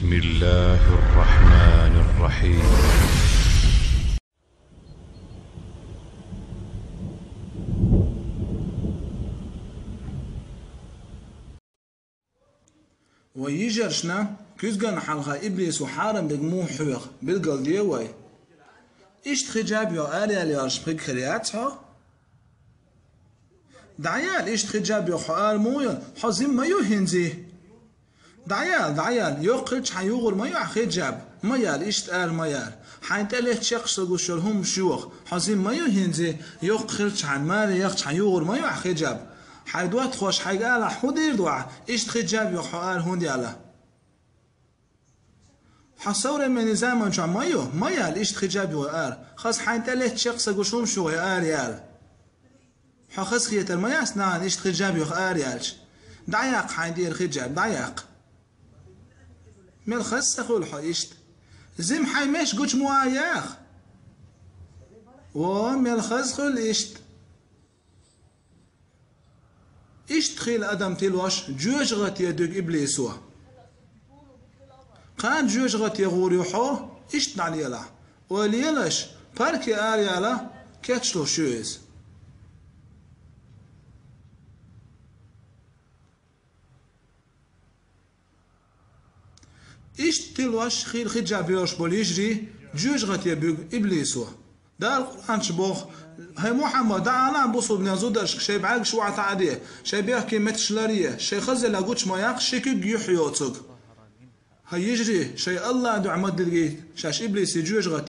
بسم الله الرحمن الرحيم. ويجرشنا كيزغن حلقة إبليس وحارم دقمو حوغ بالقل ديوي إيش تخجاب يو آلي اليارش بخيك خرياتها دعيال إيش تخجاب يو حوال مويل حزيم ما يو هنزي دعيال يو قلتش حيوغر ما يو خجاب ميال إيش تقال ميال حين تقلت شخص وشلهم شيوخ حزيم ما يو هنزي يو قلتش عن مالي يقتش حيوغر ما يو خجاب حيدوات خوش حيقال حودير دوا إيش تخجاب يو حوال هون ديالا حصور من زمان شو مايو مايال إيش تخجاب يو آر خاص حين تقلت شخص وشلهم شو يا آر يال حخص خيت المياس نان إيش تخجاب يو آر يالش دعياق حين دير خجاب دعياق من خص خول حيشت زم حي مش قوش مواياخ ومن خص خول إشت إشت خيل أدم تلوش جوج غت يدق إبليسوا قان جوج غت يغور يحو إشت نعليلا وليلش باركي آريالا كاتشلو شويز إشت تلوش خيل خجاب يوش بول يجري جوج غت يبق إبليسوا دا القرآن شبوخ هاي محمد دا أنا بوصل بنازو درش شي بعاق شو عتعديه شي بيحكي متشلاريه شي خزل لاقوش ما ياق شي كي يحيوتك هاي يجري شي الله دعمد دلقيت شاش إبليس يجوج غت